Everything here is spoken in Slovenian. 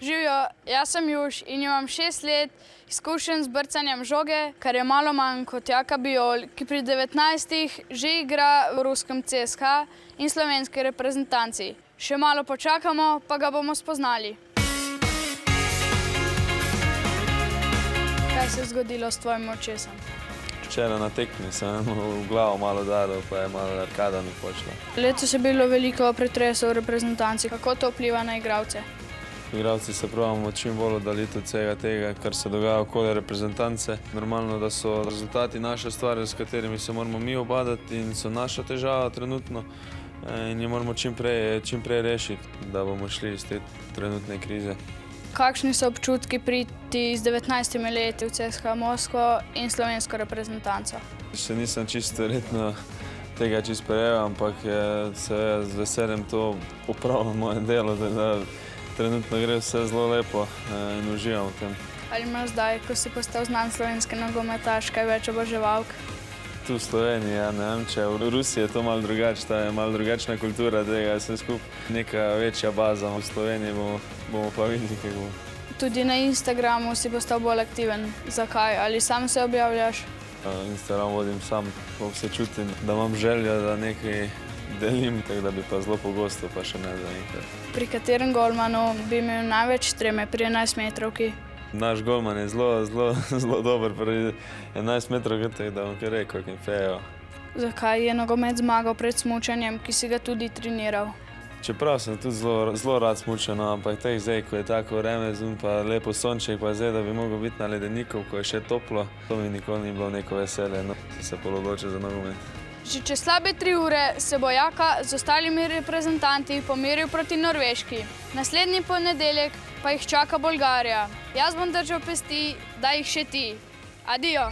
Živijo, jaz sem Juš in imam 6 let izkušenj z brcanjem žoge, kar je malo manj kot Jaka Bijol, ki pri 19 že igra v ruskem CSKA in slovenski reprezentanci. Še malo počakamo, pa ga bomo spoznali. Kaj se je zgodilo s tvojim očesom? Včeraj na tekmi sem v glavo malo udaril, pa je malo arkada mi počela. Letos je bilo veliko pretresov v reprezentanci. Kako to vpliva na igralce? Igralci se pravimo čim bolj oddaljiti od vsega tega, kar se dogaja okoli reprezentance. Normalno, da so rezultati naše stvari, s katerimi se moramo mi ubadati in so naša težava trenutno in jo moramo čim prej rešiti, da bomo šli iz te trenutne krize. Kakšni so občutki priti z 19 leti v CSKA Moskvo in slovensko reprezentanco? Še nisem čisto verjetno tega čisto prejel, ampak seveda z veseljem to opravljam moje delo, da trenutno gre vse zelo lepo in uživam v tem. Ali imaš zdaj, ko si postal znan slovenski nogometaš, kaj več oboževalk? Tu v Sloveniji, ja, ne vem, če v Rusiji je to malo drugače, ta je malo drugačna kultura tega, vse skupaj. Neka večja baza v Sloveniji bomo pa videli, kako bo. Tudi na Instagramu si postal bolj aktiven. Zakaj? Ali sam se objavljaš? Instagram vodim sam, se čutim, da imam željo, da nekaj delim, tako da bi pa zelo pogosto, pa še ne zaenkrat. Pri katerem golmanu bi imel največ treme pri 11 metrovki? Naš golman je zelo dober pri 11 metrov, da bom kaj rekel, kaj fejo. Zakaj je nogomet zmagal pred smučanjem, ki si ga tudi treniral? Čeprav sem tudi zelo rad smučal, no, ampak zdaj, ko je tako vreme, pa lepo sonček, pa zdaj, da bi mogel biti na ledeniku, ko je še toplo, to mi nikoli ni bilo neko veselje, no, sem se pol odločil za nogomet. Že čez slabe 3 ure se bo Jaka z ostalimi reprezentanti pomeril proti Norveški. Naslednji ponedeljek pa jih čaka Bolgarija. Jaz bom držal pesti, da jih še ti. Adijo!